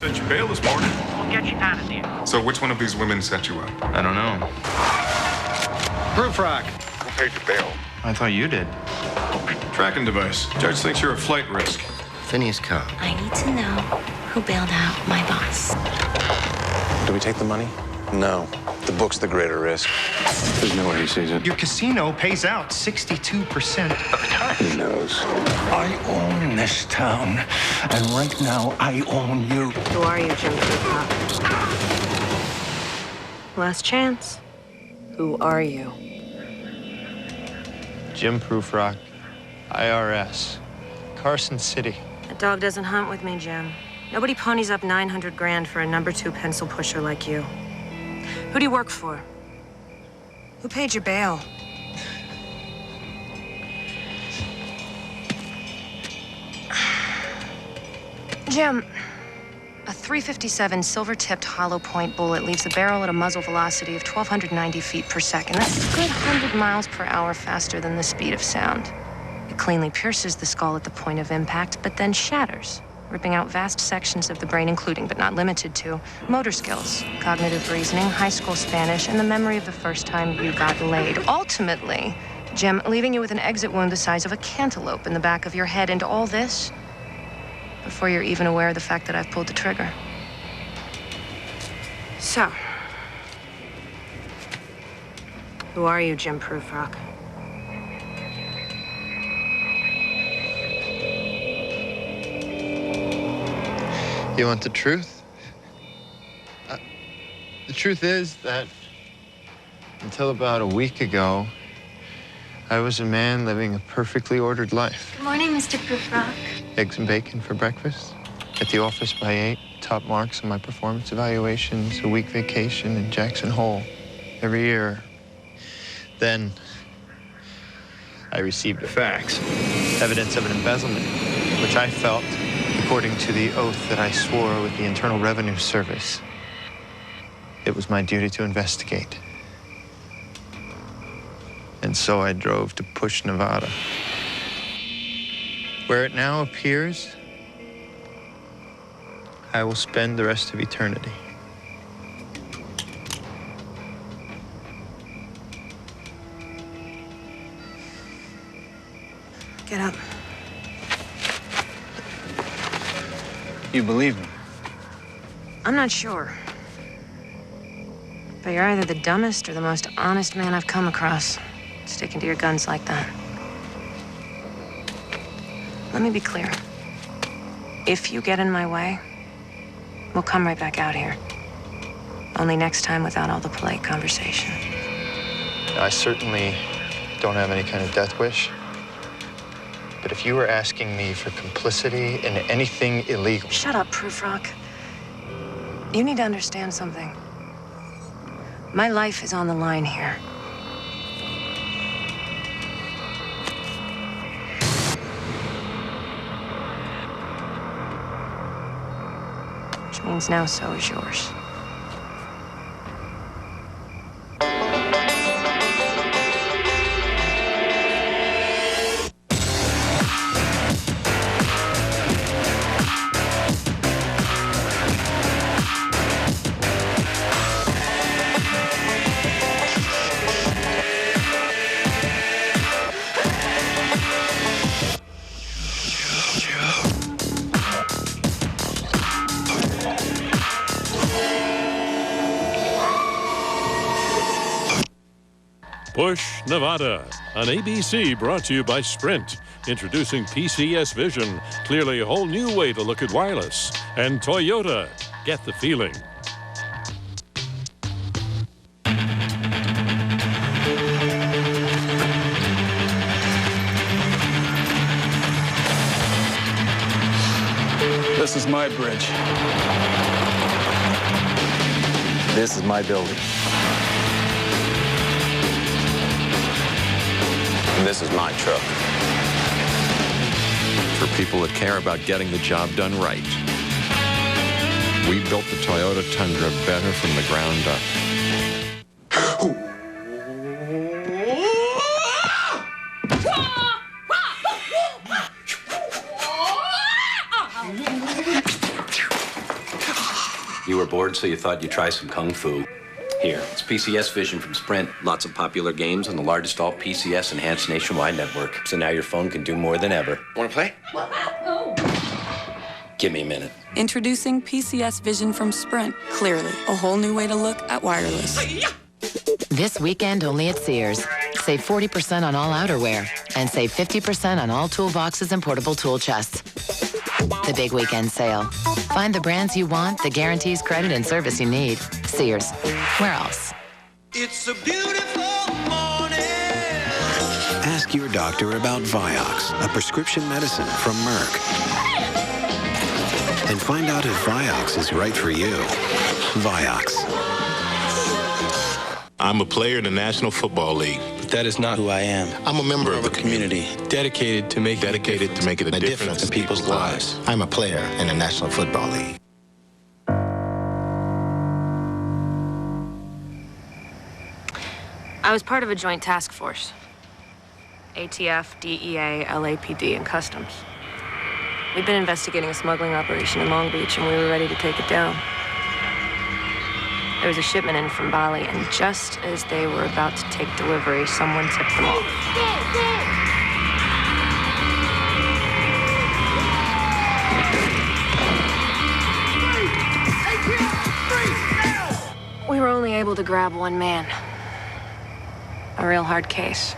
Set your bail this morning. We'll get you out of there. So which one of these women set you up? I don't know. Proofrock. Who paid your bail? I thought you did. Tracking device. Judge thinks you're a flight risk. Phineas Cobb. I need to know who bailed out my boss. Do we take the money? No. The book's the greater risk. There's no way he sees it. Your casino pays out 62% of the time. He knows. I own this town, and right now I own you. Who are you, Jim Proofrock? Last chance. Who are you? Jim Proofrock, IRS, Carson City. That dog doesn't hunt with me, Jim. Nobody ponies up 900 grand for a number 2 pencil pusher like you. Who do you work for? Who paid your bail? Jim, a .357 silver-tipped hollow point bullet leaves the barrel at a muzzle velocity of 1,290 feet per second. That's a good 100 miles per hour faster than the speed of sound. It cleanly pierces the skull at the point of impact, but then shatters, ripping out vast sections of the brain, including, but not limited to, motor skills, cognitive reasoning, high school Spanish, and the memory of the first time you got laid. Ultimately, Jim, leaving you with an exit wound the size of a cantaloupe in the back of your head, and all this before you're even aware of the fact that I've pulled the trigger. So, who are you, Jim Proofrock? You want the truth? The truth is that until about a week ago, I was a man living a perfectly ordered life. Good morning, Mr. Proofrock. Eggs and bacon for breakfast, at the office by 8, top marks on my performance evaluations, a week vacation in Jackson Hole every year. Then I received a fax, evidence of an embezzlement, which I felt, according to the oath that I swore with the Internal Revenue Service, it was my duty to investigate. And so I drove to Push, Nevada, where it now appears I will spend the rest of eternity. Get up. You believe me? I'm not sure. But you're either the dumbest or the most honest man I've come across, sticking to your guns like that. Let me be clear. If you get in my way, we'll come right back out here. Only next time without all the polite conversation. I certainly don't have any kind of death wish. But if you were asking me for complicity in anything illegal... Shut up, Proofrock. You need to understand something. My life is on the line here. Which means now so is yours. Push, Nevada, on ABC, brought to you by Sprint. Introducing PCS Vision, clearly a whole new way to look at wireless. And Toyota, get the feeling. This is my bridge. This is my building. And this is my truck. For people that care about getting the job done right, we built the Toyota Tundra better from the ground up. You were bored, so you thought you'd try some kung fu. Here, it's PCS Vision from Sprint. Lots of popular games on the largest alt PCS enhanced nationwide network. So now your phone can do more than ever. Want to play? Give me a minute. Introducing PCS Vision from Sprint. Clearly, a whole new way to look at wireless. This weekend only at Sears. Save 40% on all outerwear and save 50% on all toolboxes and portable tool chests. The big weekend sale. Find the brands you want, the guarantees, credit, and service you need. Sears. Where else? It's a beautiful morning. Ask your doctor about Vioxx, a prescription medicine from Merck. And find out if Vioxx is right for you. Vioxx. I'm a player in the National Football League. But that is not who I am. I'm a member of a community dedicated to making a difference in people's lives. I'm a player in the National Football League. I was part of a joint task force. ATF, DEA, LAPD, and Customs. We'd been investigating a smuggling operation in Long Beach, and we were ready to take it down. There was a shipment in from Bali, and just as they were about to take delivery, someone tipped them off. We were only able to grab one man. A real hard case.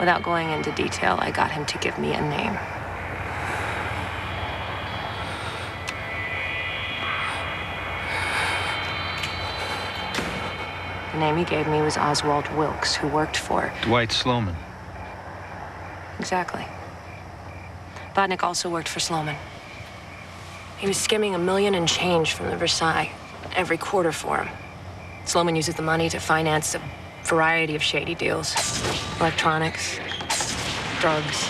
Without going into detail, I got him to give me a name. The name he gave me was Oswald Wilkes, who worked for Dwight Sloman. Exactly. Bodnick also worked for Sloman. He was skimming $1 million and change from the Versailles every quarter for him. Sloman uses the money to finance a variety of shady deals. Electronics, drugs,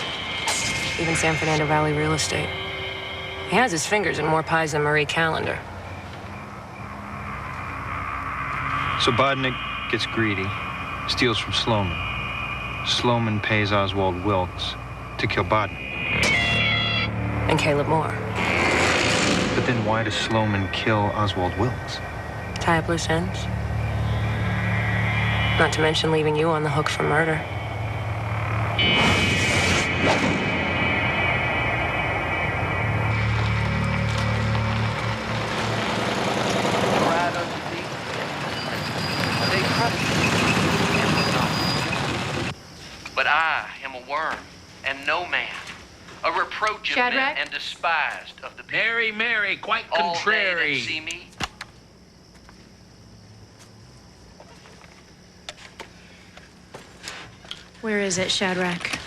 even San Fernando Valley real estate. He has his fingers in more pies than Marie Callender. So Bodnick gets greedy, steals from Sloman. Sloman pays Oswald Wilkes to kill Bodnick. And Caleb Moore. But then why does Sloman kill Oswald Wilkes? Tie up loose ends. Not to mention leaving you on the hook for murder. But I am a worm and no man, a reproach of men and despised of the people. Mary, Mary, quite All contrary. they that see me. Where is it, Shadrach?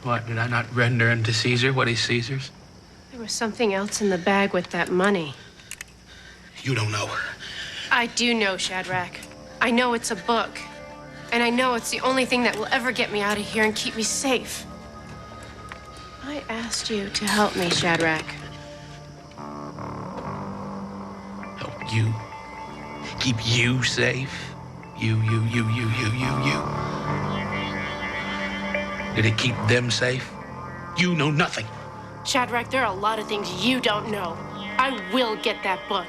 What, did I not render unto Caesar what is Caesar's? There was something else in the bag with that money. You don't know. I do know, Shadrach. I know it's a book. And I know it's the only thing that will ever get me out of here and keep me safe. I asked you to help me, Shadrach. Help you. Keep you safe. You. Did it keep them safe? You know nothing. Shadrach, there are a lot of things you don't know. I will get that book.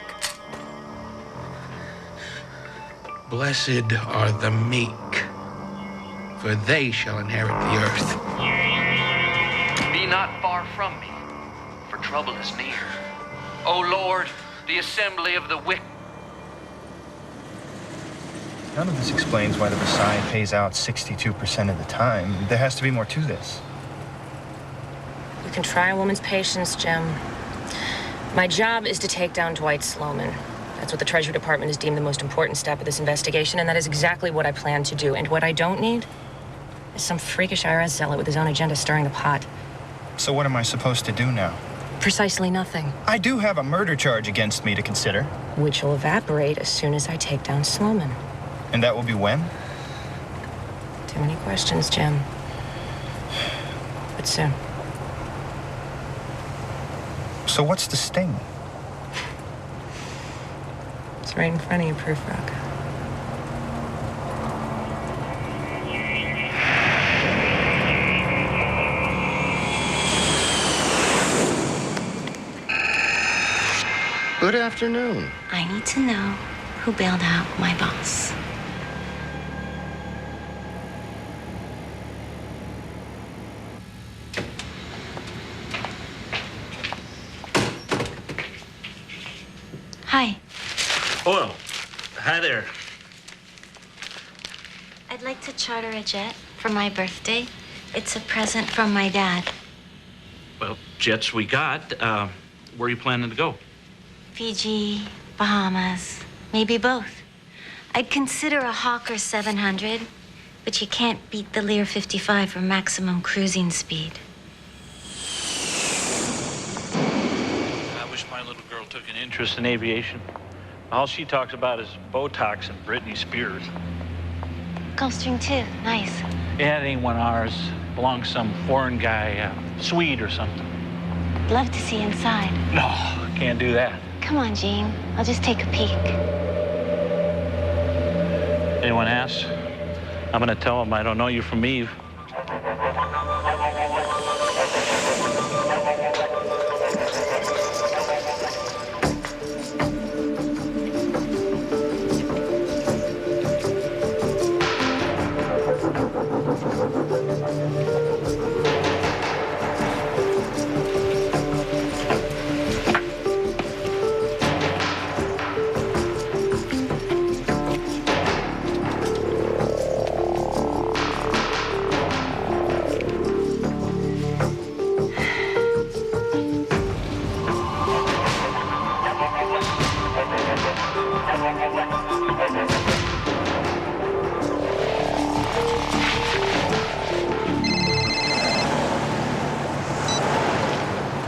Blessed are the meek, for they shall inherit the earth. Be not far from me, for trouble is near. O Lord, the assembly of the wicked. None of this explains why the Versailles pays out 62% of the time. There has to be more to this. You can try a woman's patience, Jim. My job is to take down Dwight Sloman. That's what the Treasury Department has deemed the most important step of this investigation, and that is exactly what I plan to do. And what I don't need is some freakish IRS zealot with his own agenda stirring the pot. So what am I supposed to do now? Precisely nothing. I do have a murder charge against me to consider. Which will evaporate as soon as I take down Sloman. And that will be when? Too many questions, Jim. But soon. So what's the sting? It's right in front of you, Proof Rock. Good afternoon. I need to know who bailed out my boss. Hi. Oh, hi there. I'd like to charter a jet for my birthday. It's a present from my dad. Well, jets we got. Where are you planning to go? Fiji, Bahamas, maybe both. I'd consider a Hawker 700, but you can't beat the Lear 55 for maximum cruising speed. I wish my little girl took an interest in aviation. All she talks about is Botox and Britney Spears. Gulfstream 2, nice. Yeah, it ain't one of ours. Belongs to some foreign guy, Swede or something. Love to see inside. No, can't do that. Come on, Gene. I'll just take a peek. Anyone asks, I'm gonna tell them I don't know you from Eve.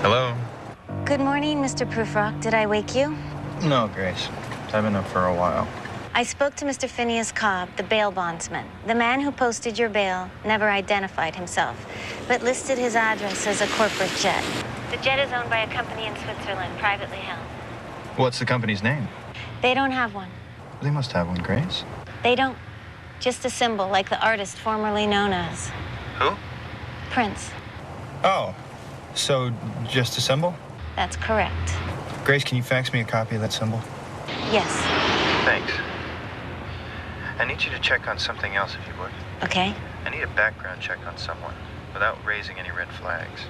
Hello? Good morning, Mr. Prufrock. Did I wake you? No, Grace. I've been up for a while. I spoke to Mr. Phineas Cobb, the bail bondsman. The man who posted your bail never identified himself, but listed his address as a corporate jet. The jet is owned by a company in Switzerland, privately held. What's the company's name? They don't have one. They must have one, Grace. They don't. Just a symbol, like the artist formerly known as Who? Prince. Oh, so just a symbol? That's correct. Grace, can you fax me a copy of that symbol? Yes. Thanks. I need you to check on something else, if you would. Okay. I need a background check on someone without raising any red flags.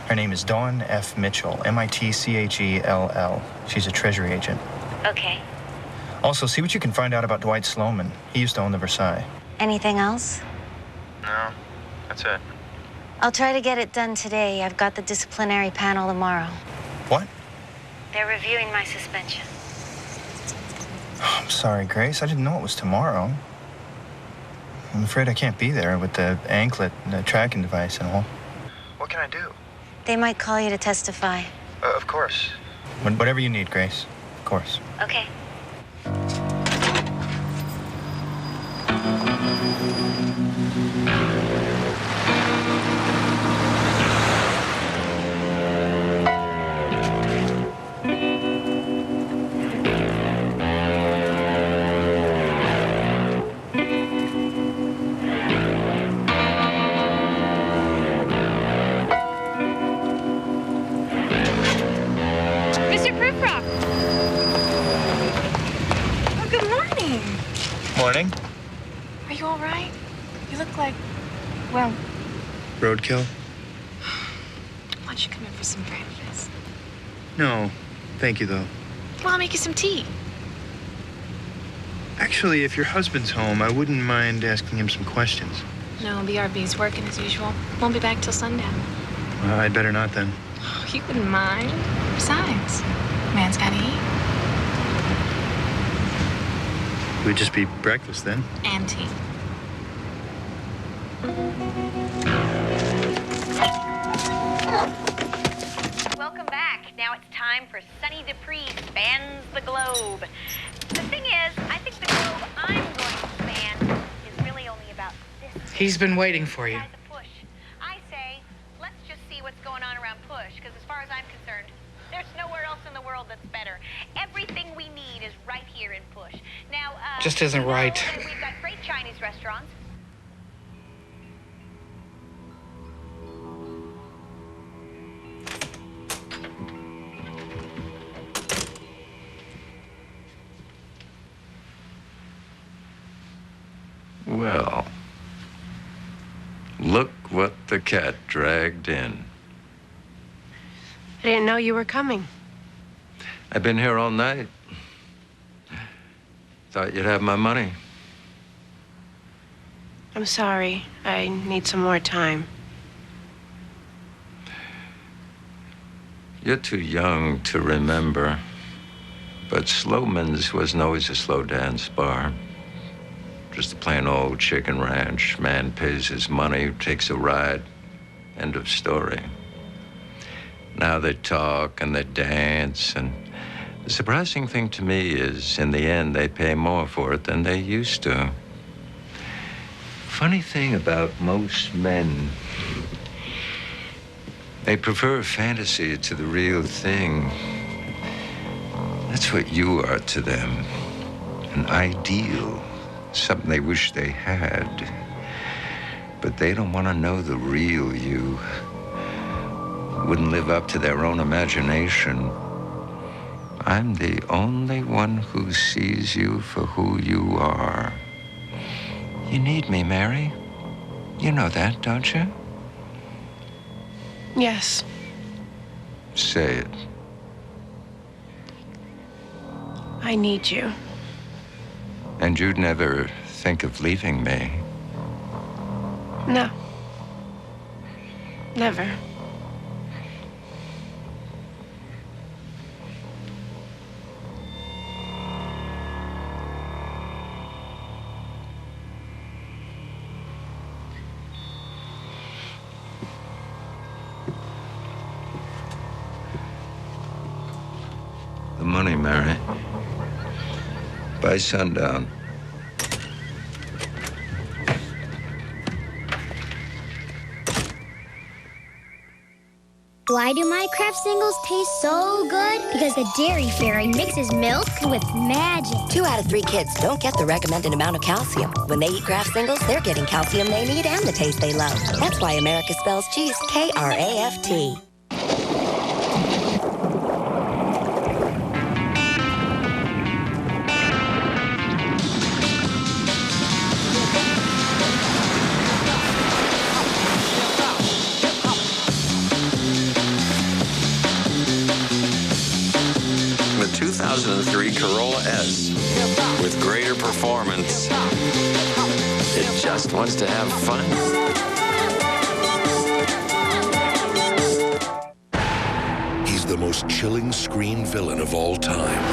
Her name is Dawn F. Mitchell, Mitchell. She's a Treasury agent. Okay. Also, see what you can find out about Dwight Sloman. He used to own the Versailles. Anything else? No, that's it. I'll try to get it done today. I've got the disciplinary panel tomorrow. What? They're reviewing my suspension. I'm sorry, Grace. I didn't know it was tomorrow. I'm afraid I can't be there with the anklet and the tracking device and all. What can I do? They might call you to testify. Of course. Whatever you need, Grace. Of course. Okay. Mr. Prufrock! Oh, good morning. Morning. Are you all right? You look like, well, Roadkill? why don't you come in for some breakfast? No. Thank you, though. Well, I'll make you some tea. Actually, if your husband's home, I wouldn't mind asking him some questions. No, BRB's working as usual. Won't be back till sundown. I'd better not, then. Oh, you wouldn't mind. Besides, man's gotta eat. It would just be breakfast, then. And tea. Welcome back. Now it's time for Sonny Dupree Spans the Globe. The thing is, I think the globe I'm going to span is really only about this. He's been waiting for you. Push. I say, let's just see what's going on around Push, because as far as I'm concerned, there's nowhere else in the world that's better. Everything we need is right here in Push. Now, Just isn't right. we've got great Chinese restaurants. Look what the cat dragged in. I didn't know you were coming. I've been here all night. Thought you'd have my money. I'm sorry. I need some more time. You're too young to remember, but Sloman's wasn't always a slow dance bar. Just a plain old chicken ranch. Man pays his money, takes a ride. End of story. Now they talk and they dance, and the surprising thing to me is, in the end, they pay more for it than they used to. Funny thing about most men, they prefer fantasy to the real thing. That's what you are to them. An ideal, something they wish they had. But they don't want to know the real you. Wouldn't live up to their own imagination. I'm the only one who sees you for who you are. You need me, Mary. You know that, don't you? Yes. Say it. I need you. And you'd never think of leaving me. No. Never. The money, Mary. By sundown. Why do my Kraft singles taste so good? Because the dairy fairy mixes milk with magic. 2 out of 3 kids don't get the recommended amount of calcium. When they eat Kraft singles, they're getting calcium they need and the taste they love. That's why America spells cheese K-R-A-F-T. The 2003 Corolla S, with greater performance, it just wants to have fun. He's the most chilling screen villain of all time.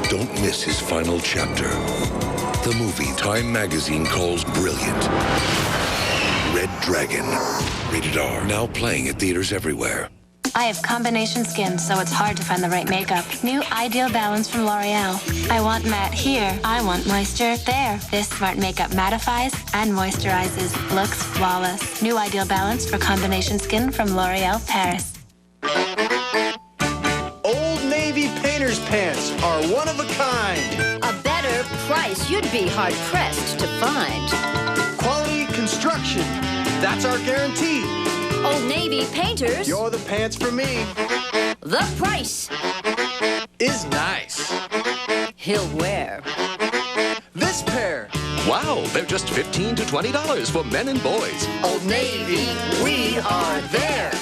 Don't miss his final chapter. The movie Time magazine calls brilliant. Red Dragon. Rated R. Now playing at theaters everywhere. I have combination skin, so it's hard to find the right makeup. New Ideal Balance from L'Oreal. I want matte here. I want moisture there. This smart makeup mattifies and moisturizes. Looks flawless. New Ideal Balance for combination skin from L'Oreal Paris. Old Navy painter's pants are one of a kind. A better price you'd be hard-pressed to find. Quality construction, that's our guarantee. Old Navy painters. You're the pants for me. The price is nice. He'll wear this pair. Wow, they're just $15 to $20 for men and boys. Old Navy, we are there.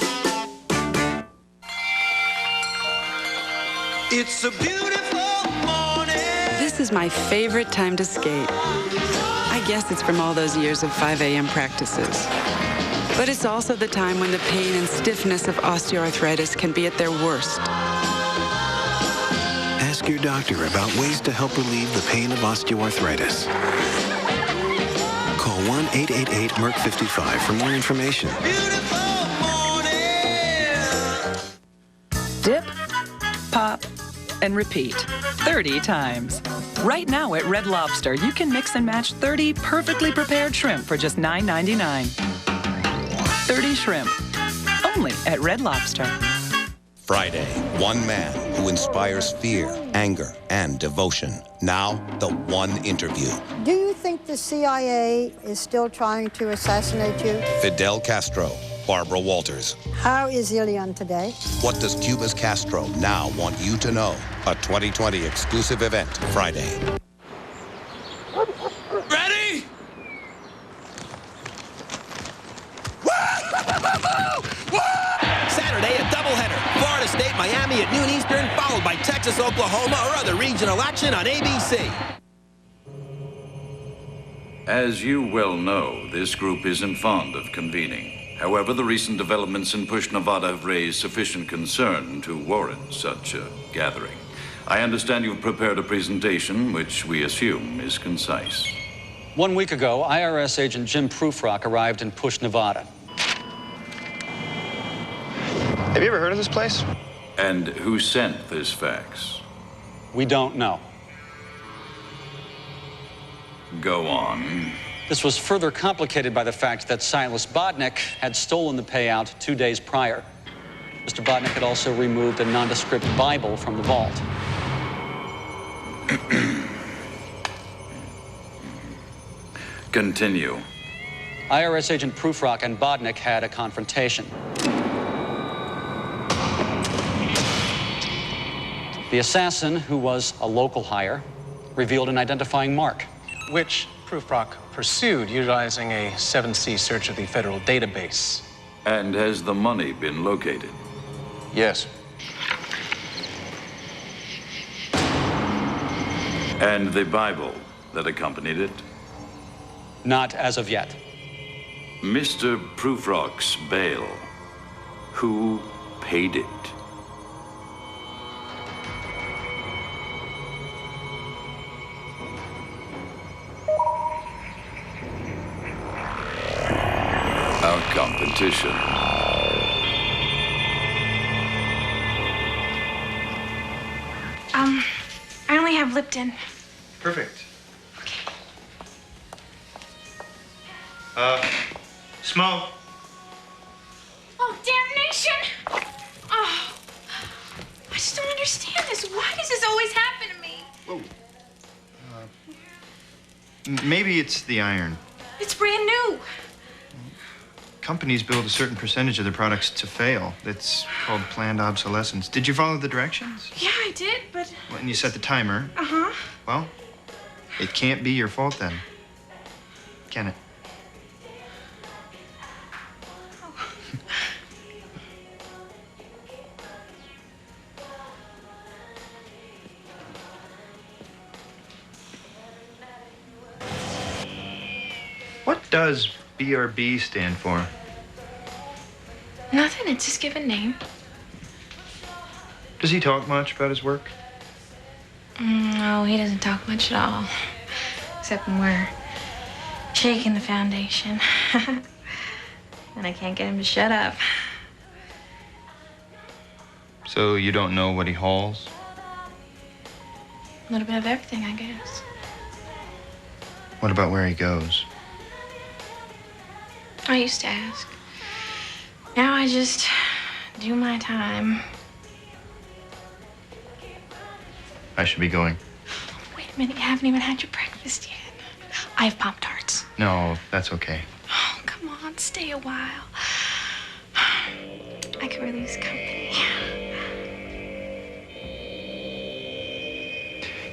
It's a beautiful morning. This is my favorite time to skate. I guess it's from all those years of 5 a.m. practices. But it's also the time when the pain and stiffness of osteoarthritis can be at their worst. Ask your doctor about ways to help relieve the pain of osteoarthritis. Call 1-888-MERC55 for more information. Dip, pop, and repeat 30 times. Right now at Red Lobster, you can mix and match 30 perfectly prepared shrimp for just $9.99. 30 shrimp, only at Red Lobster. Friday, one man who inspires fear, anger, and devotion. Now, the one interview. Do you think the CIA is still trying to assassinate you? Fidel Castro, Barbara Walters. How is Ilion today? What does Cuba's Castro now want you to know? A 2020 exclusive event, Friday. Ready? Saturday, a doubleheader. Florida State, Miami at noon Eastern, followed by Texas, Oklahoma, or other regional action on ABC. As you well know, this group isn't fond of convening. However, the recent developments in Push, Nevada have raised sufficient concern to warrant such a gathering. I understand you've prepared a presentation, which we assume is concise. 1 week ago, IRS agent Jim Prufrock arrived in Push, Nevada. Have you ever heard of this place? And who sent this fax? We don't know. Go on. This was further complicated by the fact that Silas Bodnick had stolen the payout 2 days prior. Mr. Bodnick had also removed a nondescript Bible from the vault. Continue. IRS agent Prufrock and Bodnick had a confrontation. The assassin, who was a local hire, revealed an identifying mark, which Prufrock pursued utilizing a 7C search of the federal database. And has the money been located? Yes. And the Bible that accompanied it? Not as of yet. Mr. Prufrock's bail, who paid it? Our competition. I only have Lipton. Perfect. Smoke. Oh, damnation! Oh, I just don't understand this. Why does this always happen to me? Whoa. Maybe it's the iron. It's brand new. Companies build a certain percentage of their products to fail. That's called planned obsolescence. Did you follow the directions? Yeah, I did, but... Well, and you set the timer. Uh-huh. Well, it can't be your fault then. Can it? What does BRB stand for? Nothing, it's his given name. Does he talk much about his work? No, he doesn't talk much at all. Except when we're shaking the foundation. And I can't get him to shut up. So you don't know what he hauls? A little bit of everything, I guess. What about where he goes? I used to ask. Now I just do my time. I should be going. Wait a minute, you haven't even had your breakfast yet. I have Pop-Tarts. No, that's okay. Oh, come on, stay a while. I could really use company.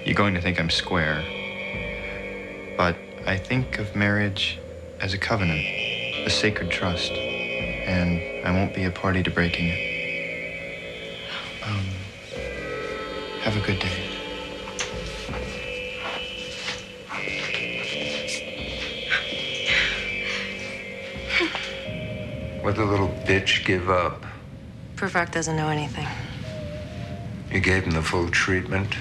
You're going to think I'm square, but I think of marriage as a covenant, a sacred trust, and I won't be a party to breaking it. Have a good day. What'd the little bitch give up? Prufrock doesn't know anything. You gave him the full treatment?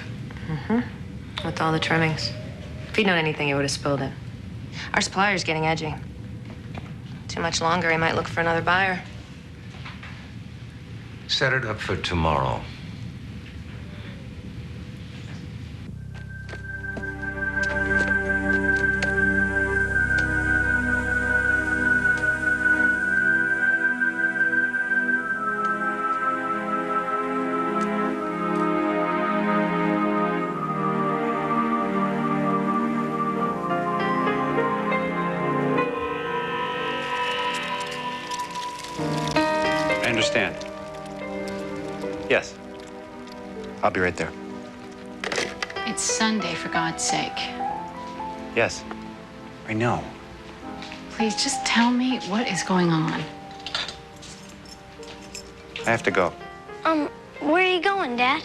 Mm-hmm. With all the trimmings. If he'd known anything, he would have spilled it. Our supplier's getting edgy. Too much longer, he might look for another buyer. Set it up for tomorrow. I understand. Yes. I'll be right there. It's Sunday, for God's sake. Yes. I know. Please just tell me what is going on. I have to go. Where are you going, Dad?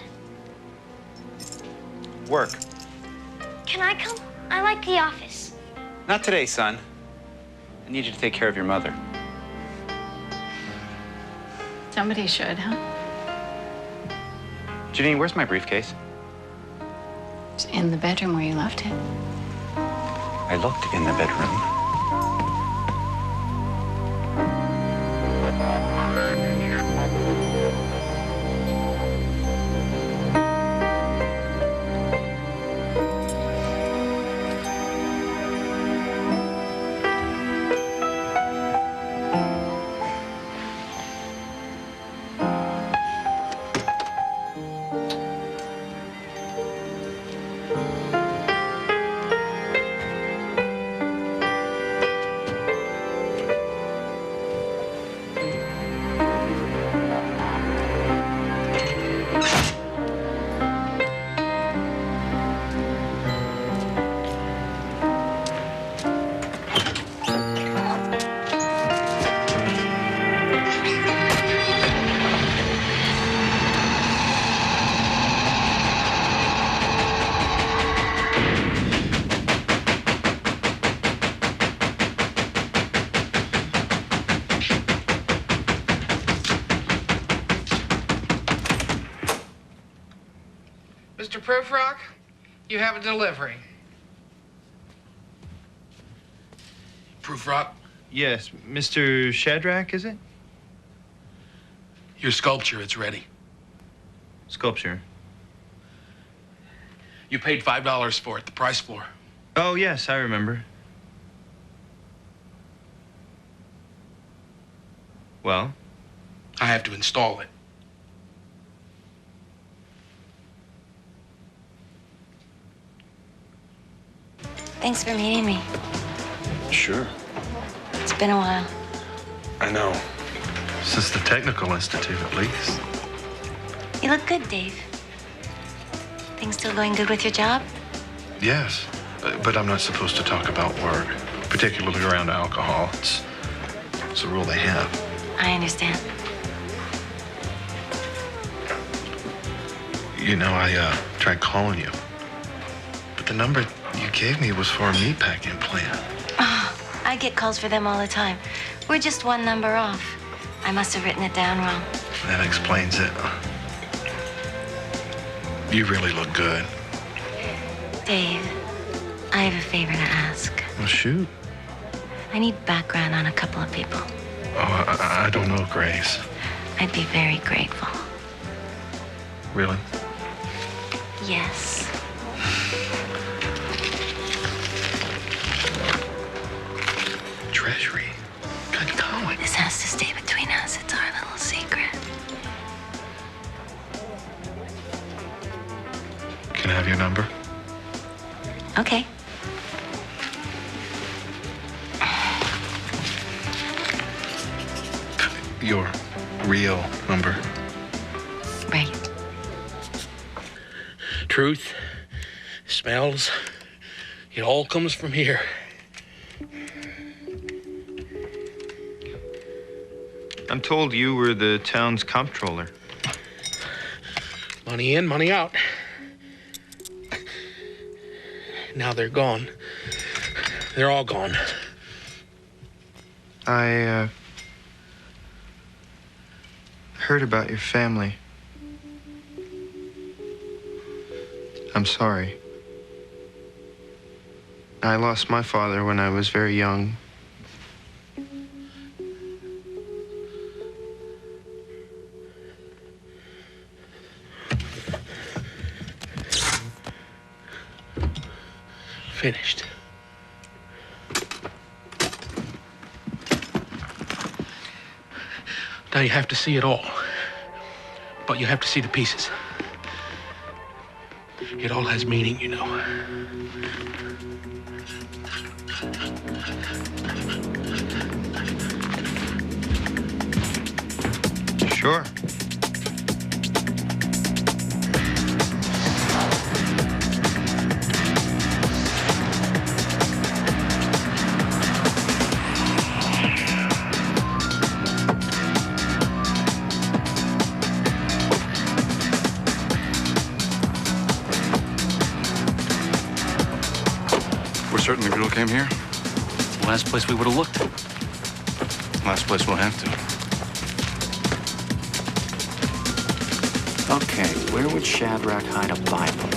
Work. Can I come? I like the office. Not today, son. I need you to take care of your mother. Somebody should, huh? Janine, where's my briefcase? It's in the bedroom where you left it. I looked in the bedroom. Mr. Prufrock, you have a delivery. Prufrock, Yes, Mr. Shadrach, is it? your sculpture, it's ready. Sculpture. You paid $5 for it, the price floor. Oh, yes, I remember. Well? I have to install it. Thanks for meeting me. Sure. It's been a while. I know. Since the Technical Institute, at least. You look good, Dave. Things still going good with your job? Yes, but I'm not supposed to talk about work, particularly around alcohol. It's a rule they have. I understand. You know, I tried calling you, but the number you gave me was for a meatpacking plant. Oh, I get calls for them all the time. We're just one number off. I must have written it down wrong. That explains it. You really look good. Dave, I have a favor to ask. Well, shoot. I need background on a couple of people. Oh, I don't know, Grace. I'd be very grateful. Really? Yes. Treasury. Good going. This has to stay between us. It's our little secret. Can I have your number? Okay. Your real number. Right. Truth, smells, it all comes from here. I'm told you were the town's comptroller. Money in, money out. Now they're gone. They're all gone. I heard about your family. I'm sorry. I lost my father when I was very young. Finished. Now you have to see it all. But you have to see the pieces. It all has meaning, you know. Sure. Still came here? Last place we would have looked. Last place we'll have to. Okay, where would Shadrach hide a Bible?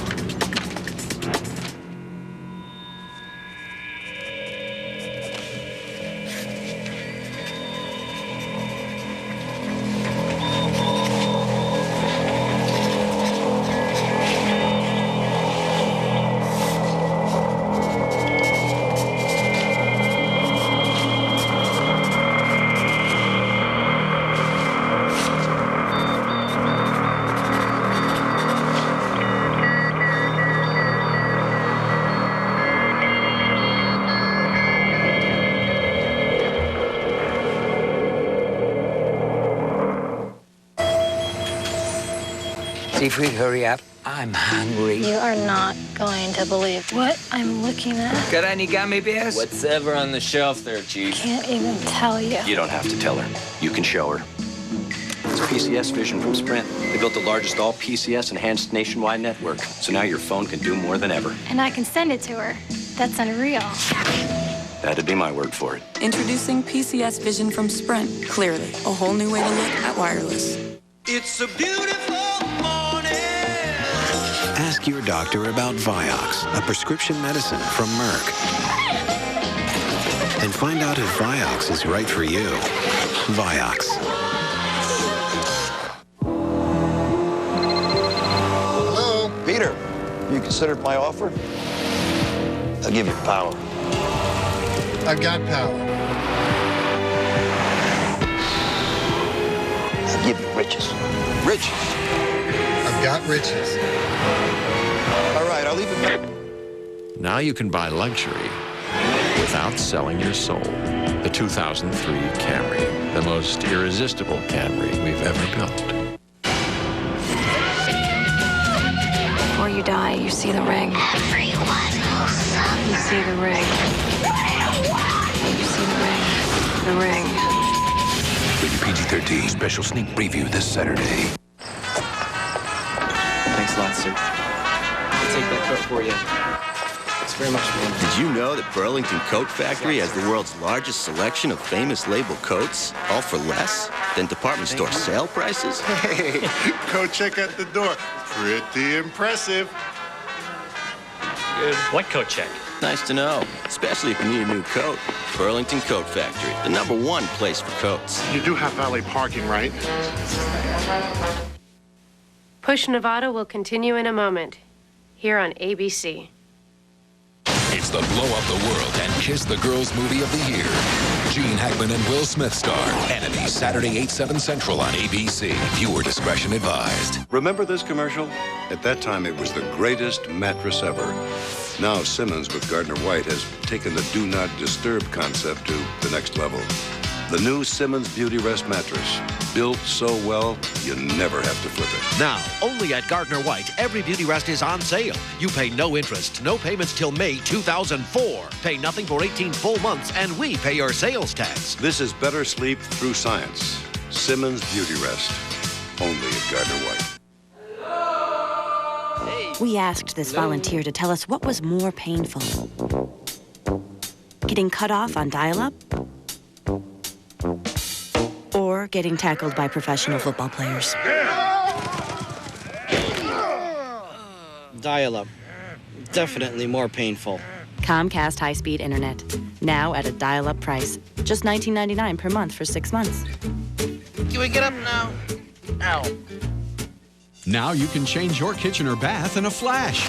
Seafood, hurry up. I'm hungry. You are not going to believe what I'm looking at. Got any gummy bears? Whatever on the shelf there, Chief. Can't even tell you. You don't have to tell her. You can show her. It's PCS Vision from Sprint. They built the largest all PCS enhanced nationwide network. So now your phone can do more than ever. And I can send it to her. That's unreal. That'd be my word for it. Introducing PCS Vision from Sprint. Clearly, a whole new way to look at wireless. It's a beautiful morning. Ask your doctor about Vioxx, a prescription medicine from Merck. And find out if Vioxx is right for you. Vioxx. Hello? Peter, you considered my offer? I'll give you power. I've got power. I'll give you riches. Riches? I've got riches. All right, I'll leave it. Now you can buy luxury without selling your soul. The 2003 Camry, the most irresistible Camry we've ever built. Before you die, you see the ring. Everyone will suffer. You see the ring. You see the ring. The ring. Rated PG-13. Special sneak preview this Saturday. Thanks a lot, sir. I'll take that coat for you. Thanks very much, man. Did you know that Burlington Coat Factory has the world's largest selection of famous label coats, all for less than department store sale prices? Hey, coat check at the door. Pretty impressive. Good. What coat check? Nice to know, especially if you need a new coat. Burlington Coat Factory, the #1 place for coats. You do have valet parking, right? Push Nevada will continue in a moment, here on ABC. It's the blow up the world and kiss the girls movie of the year. Gene Hackman and Will Smith star. Enemy, Saturday, 8/7 Central on ABC. Viewer discretion advised. Remember this commercial? At that time, it was the greatest mattress ever. Now, Simmons with Gardner White has taken the do not disturb concept to the next level. The new Simmons Beauty Rest mattress. Built so well, you never have to flip it. Now, only at Gardner White, every Beauty Rest is on sale. You pay no interest, no payments till May 2004. Pay nothing for 18 full months, and we pay your sales tax. This is better sleep through science. Simmons Beauty Rest. Only at Gardner White. We asked this volunteer to tell us what was more painful. Getting cut off on dial-up? Or getting tackled by professional football players. Dial-up. Definitely more painful. Comcast high-speed internet. Now at a dial-up price. Just $19.99 per month for 6 months. Can we get up now? Ow. Now you can change your kitchen or bath in a flash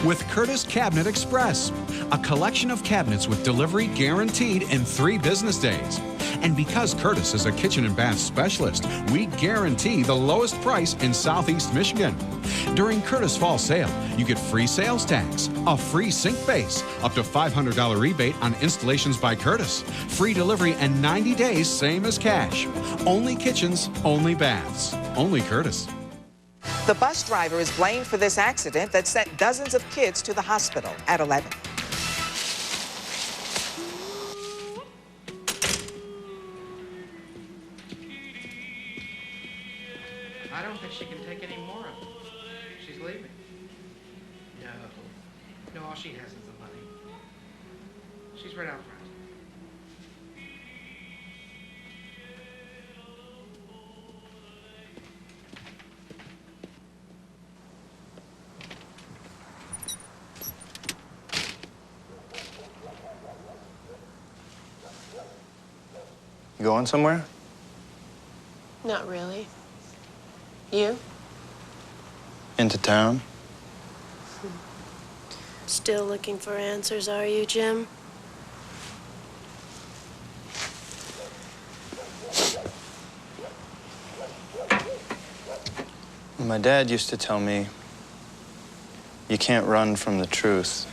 with Curtis Cabinet Express, a collection of cabinets with delivery guaranteed in 3 business days. And because Curtis is a kitchen and bath specialist, we guarantee the lowest price in Southeast Michigan. During Curtis Fall Sale, you get free sales tax, a free sink base, up to $500 rebate on installations by Curtis, free delivery, and 90 days, same as cash. Only kitchens, only baths, only Curtis. The bus driver is blamed for this accident that sent dozens of kids to the hospital at 11. I don't think she can take any more of it. She's leaving. No, all she has is the money. She's right out front. You going somewhere? Not really. You? Into town? Still looking for answers, are you, Jim? My dad used to tell me you can't run from the truth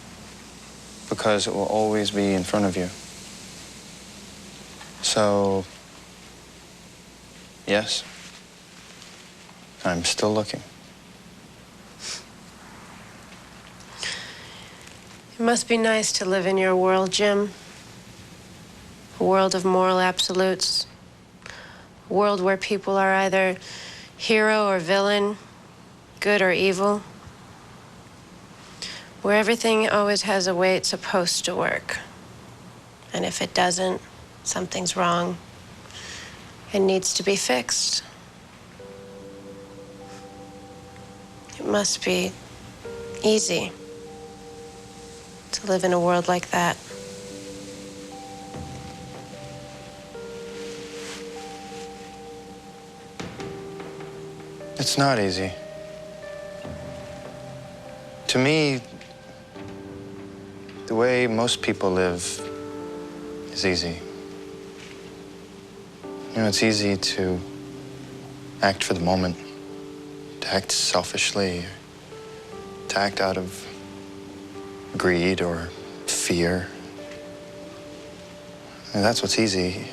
because it will always be in front of you. So, yes, I'm still looking. It must be nice to live in your world, Jim. A world of moral absolutes. A world where people are either hero or villain, good or evil. Where everything always has a way it's supposed to work. And if it doesn't, something's wrong. It needs to be fixed. It must be easy to live in a world like that. It's not easy. To me, the way most people live is easy. You know, it's easy to act for the moment, to act selfishly, to act out of greed or fear. And that's what's easy.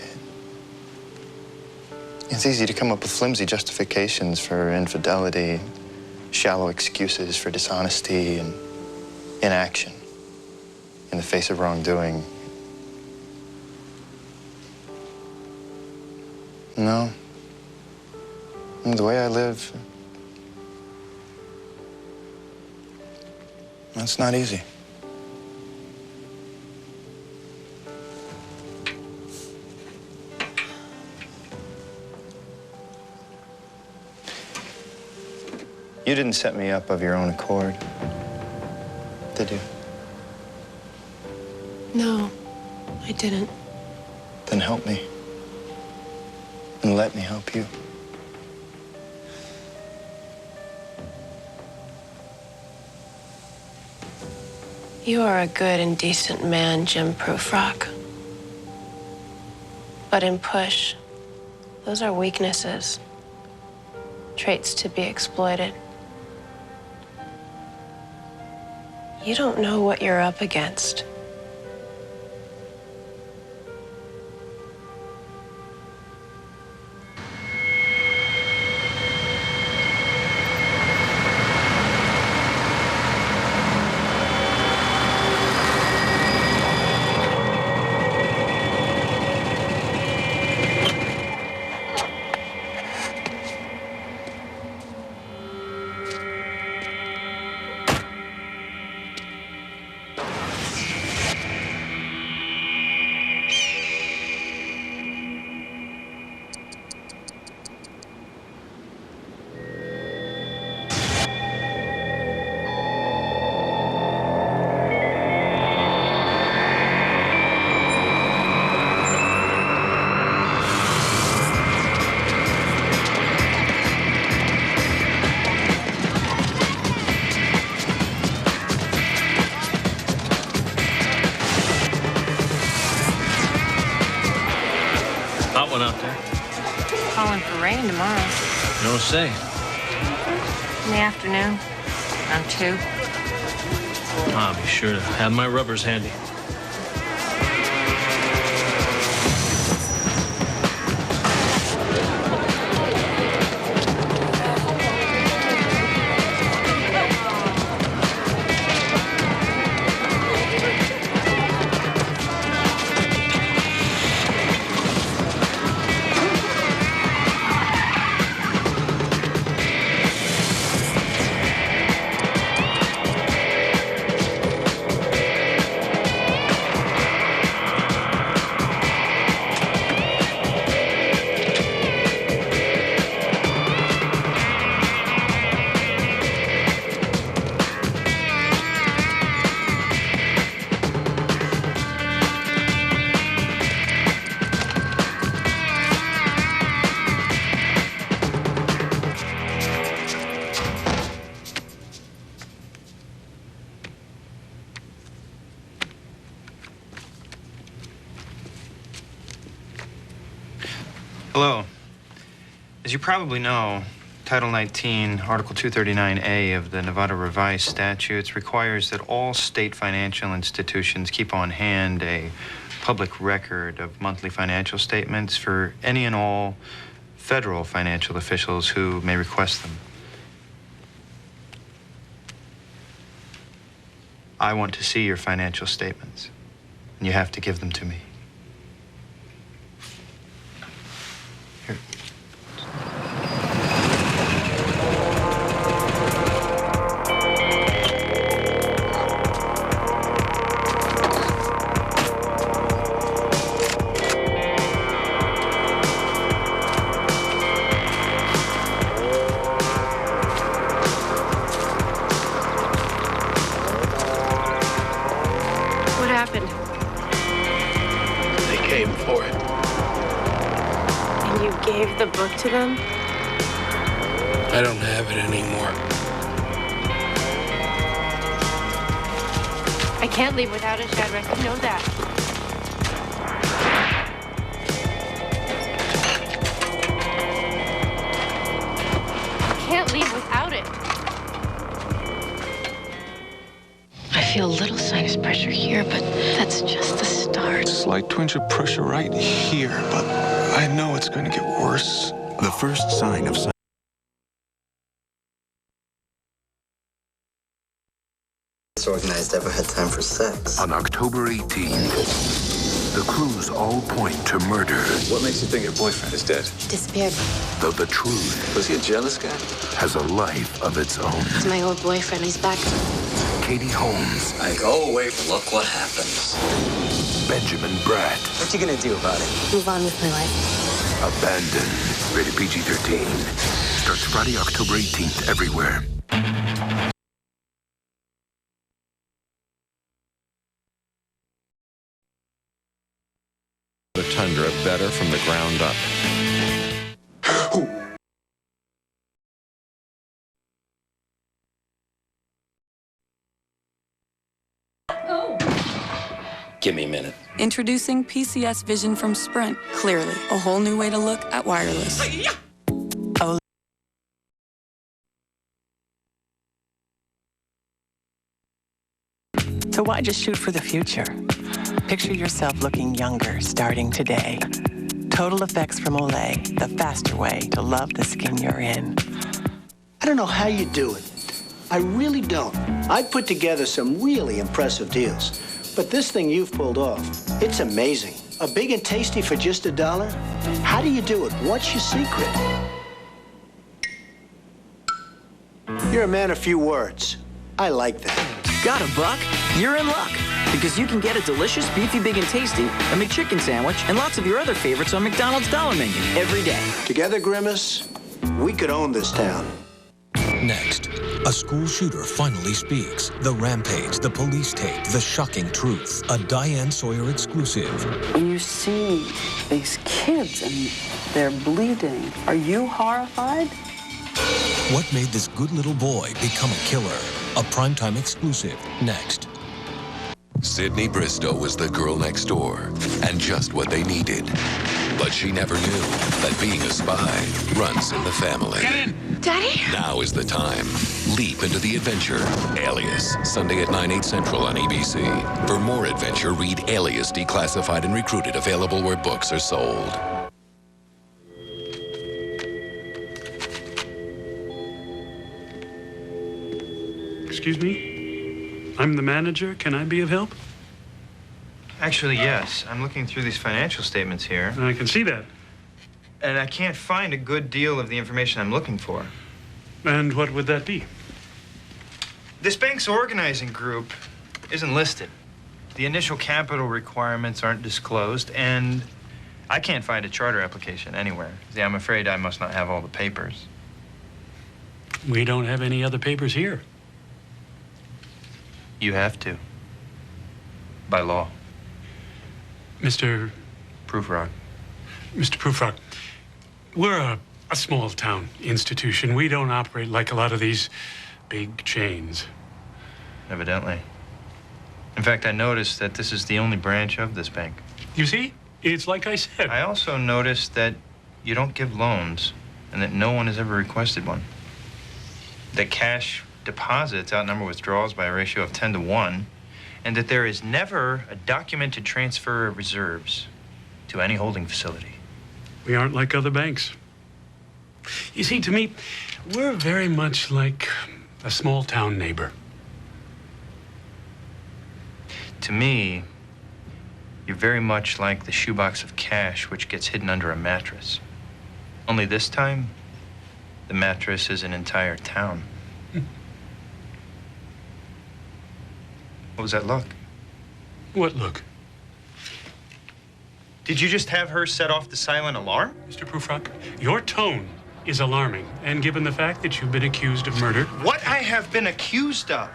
It's easy to come up with flimsy justifications for infidelity, shallow excuses for dishonesty and inaction in the face of wrongdoing. No. The way I live, that's not easy. You didn't set me up of your own accord, did you? No, I didn't. Then help me. And let me help you. You are a good and decent man, Jim Prufrock. But in push, those are weaknesses. Traits to be exploited. You don't know what you're up against. Hot one out there. Calling for rain tomorrow. No say. In the afternoon. Around 2. I'll be sure to have my rubbers handy. Hello. As you probably know, Title 19, Article 239A of the Nevada Revised Statutes requires that all state financial institutions keep on hand a public record of monthly financial statements for any and all federal financial officials who may request them. I want to see your financial statements, and you have to give them to me. Here. What happened? They came for it. And you gave the book to them? I don't have it anymore. I can't leave without it, Shadrach. You know that. I can't leave without it. I feel a little sinus pressure here, but that's just the start. Slight twinge of pressure right here, but I know it's going to get worse. The first sign of Disorganized ever had time for sex. On October 18th, the clues all point to murder. What makes you think your boyfriend is dead? He disappeared. Though the truth Was he a jealous guy? has a life of its own. It's my old boyfriend. He's back. Katie Holmes, I go away, but look what happens. Benjamin Bratt, What you gonna do about it? Move on with my life. Abandoned. Rated PG-13. Starts Friday, October 18th, everywhere. The tundra better from the ground up. Give me a minute. Introducing PCS Vision from Sprint. Clearly, a whole new way to look at wireless. So why just shoot for the future? Picture yourself looking younger starting today. Total Effects from Olay, the faster way to love the skin you're in. I don't know how you do it. I really don't. I put together some really impressive deals. But this thing you've pulled off, it's amazing. A big and tasty for just $1? How do you do it? What's your secret? You're a man of few words. I like that. Got a buck? You're in luck. Because you can get a delicious, beefy, big, and tasty, a McChicken sandwich, and lots of your other favorites on McDonald's Dollar Menu every day. Together, Grimace, we could own this town. Next, a school shooter finally speaks. The rampage, the police tape, the shocking truth. A Diane Sawyer exclusive. When you see these kids and they're bleeding, are you horrified? What made this good little boy become a killer? A primetime exclusive. Next. Sydney Bristow was the girl next door, and just what they needed. But she never knew that being a spy runs in the family. Get in! Daddy? Now is the time. Leap into the adventure. Alias, Sunday at 9/8 Central on ABC. For more adventure, read Alias Declassified and Recruited, available where books are sold. Excuse me? I'm the manager. Can I be of help? Actually, yes. I'm looking through these financial statements here. I can see that. And I can't find a good deal of the information I'm looking for. And what would that be? This bank's organizing group isn't listed. The initial capital requirements aren't disclosed, and I can't find a charter application anywhere. See, I'm afraid I must not have all the papers. We don't have any other papers here. You have to. By law. Mr. Prufrock. Mr. Prufrock, we're a small town institution. We don't operate like a lot of these big chains. Evidently. In fact, I noticed that this is the only branch of this bank. You see? It's like I said. I also noticed that you don't give loans and that no one has ever requested one. That cash deposits outnumber withdrawals by a ratio of 10 to 1, and that there is never a documented transfer of reserves to any holding facility. We aren't like other banks. You see, to me, we're very much like a small town neighbor. To me, you're very much like the shoebox of cash which gets hidden under a mattress. Only this time, the mattress is an entire town. What was that look? What look? Did you just have her set off the silent alarm? Mr. Prufrock, your tone is alarming. And given the fact that you've been accused of murder... What I have been accused of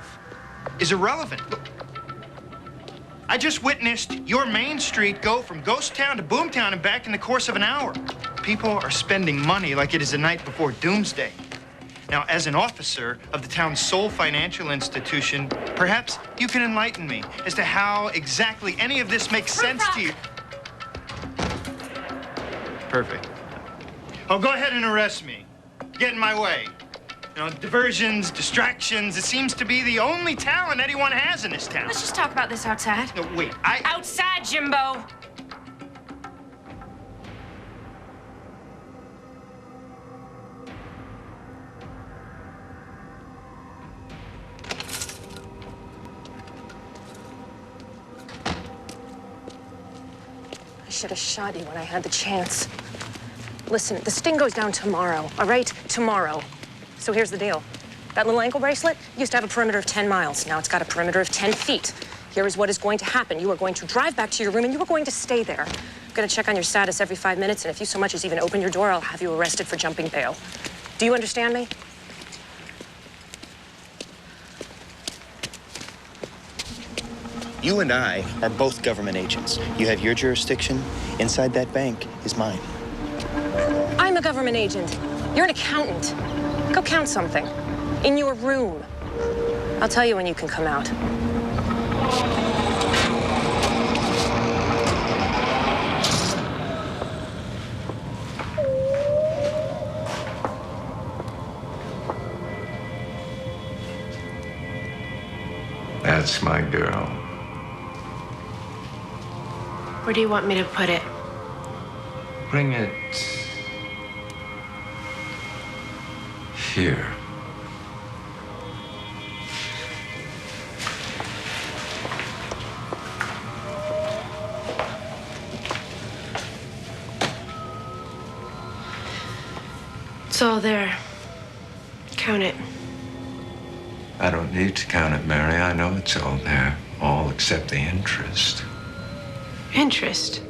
is irrelevant. Look, I just witnessed your Main Street go from ghost town to boom town and back in the course of an hour. People are spending money like it is the night before doomsday. Now, as an officer of the town's sole financial institution, perhaps you can enlighten me as to how exactly any of this makes sense to you. Perfect. Oh, go ahead and arrest me. Get in my way. You know, diversions, distractions, it seems to be the only talent anyone has in this town. Let's just talk about this outside. No, wait, Outside, Jimbo! I should have shot you when I had the chance. Listen, the sting goes down tomorrow, all right? Tomorrow. So here's the deal. That little ankle bracelet used to have a perimeter of 10 miles. Now it's got a perimeter of 10 feet. Here is what is going to happen. You are going to drive back to your room and you are going to stay there. I'm going to check on your status every 5 minutes, and if you so much as even open your door, I'll have you arrested for jumping bail. Do you understand me? You and I are both government agents. You have your jurisdiction. Inside that bank is mine. I'm a government agent. You're an accountant. Go count something. In your room. I'll tell you when you can come out. That's my girl. Where do you want me to put it? Bring it here. It's all there. Count it. I don't need to count it, Mary. I know it's all there. All except the interest. Interest?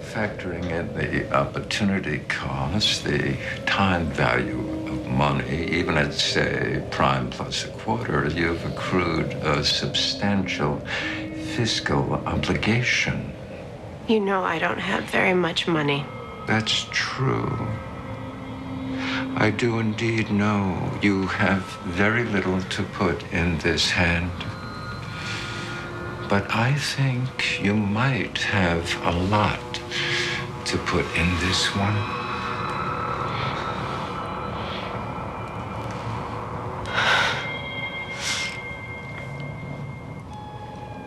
Factoring in the opportunity cost, the time value of money, even at, say, prime plus a quarter, you've accrued a substantial fiscal obligation. You know I don't have very much money. That's true. I do indeed know you have very little to put in this hand. But I think you might have a lot to put in this one.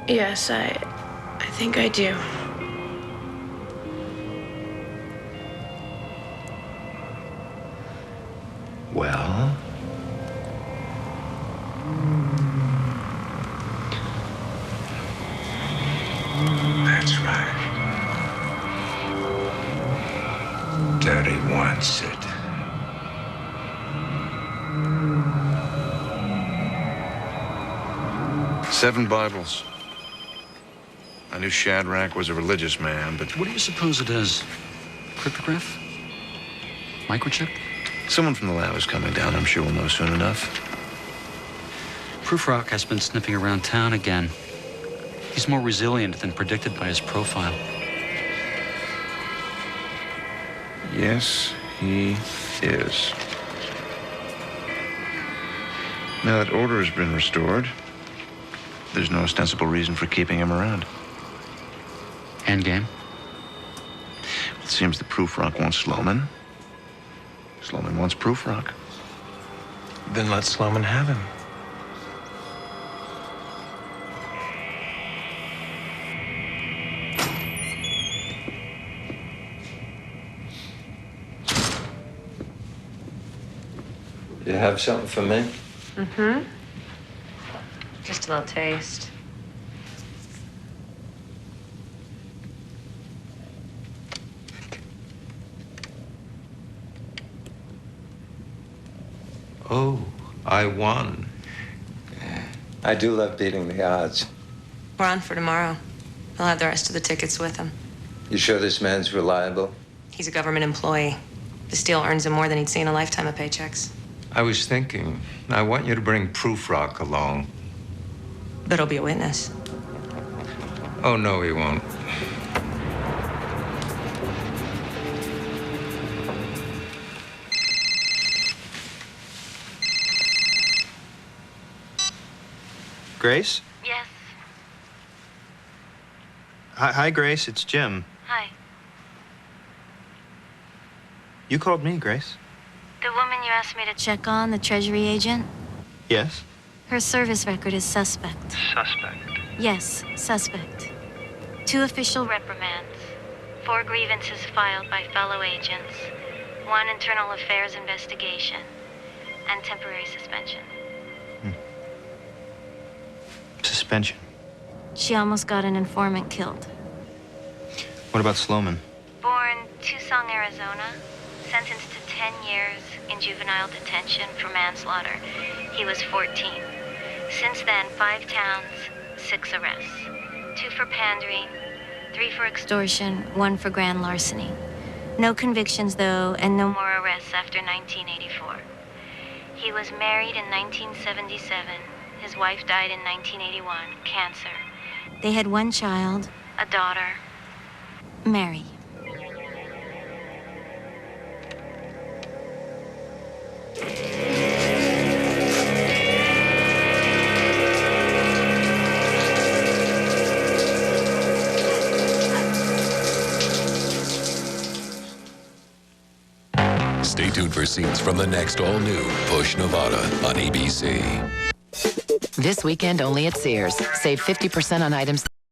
Yes, I think I do. Well? That's right. Daddy wants it. Seven Bibles. I knew Shadrach was a religious man, but... What do you suppose it is? Cryptograph? Microchip? Someone from the lab is coming down. I'm sure we'll know soon enough. Prufrock has been sniffing around town again. He's more resilient than predicted by his profile. Yes, he is. Now that order has been restored, there's no ostensible reason for keeping him around. Endgame? It seems the Prufrock wants Sloman, Sloman wants proof, Rock. Then let Sloman have him. You have something for me? Mm-hmm. Just a little taste. Oh, I won. I do love beating the odds. We're on for tomorrow. He'll have the rest of the tickets with him. You sure this man's reliable? He's a government employee. This deal earns him more than he'd see in a lifetime of paychecks. I was thinking, I want you to bring Proof Rock along. But he'll be a witness. Oh, no, he won't. Grace? Yes. Hi, Grace. It's Jim. Hi. You called me, Grace. The woman you asked me to check on, the Treasury agent, Yes? her service record is suspect. Suspect. Yes, suspect. 2 official reprimands, 4 grievances filed by fellow agents, 1 internal affairs investigation, and temporary suspension. Suspension. She almost got an informant killed. What about Sloman? Born Tucson, Arizona, sentenced to 10 years in juvenile detention for manslaughter. He was 14. Since then, 5 towns, 6 arrests. 2 for pandering, 3 for extortion, 1 for grand larceny. No convictions, though, and no more arrests after 1984. He was married in 1977. His wife died in 1981, cancer. They had 1 child, a daughter, Mary. Stay tuned for scenes from the next all-new Push Nevada on ABC. This weekend only at Sears. Save 50% on items.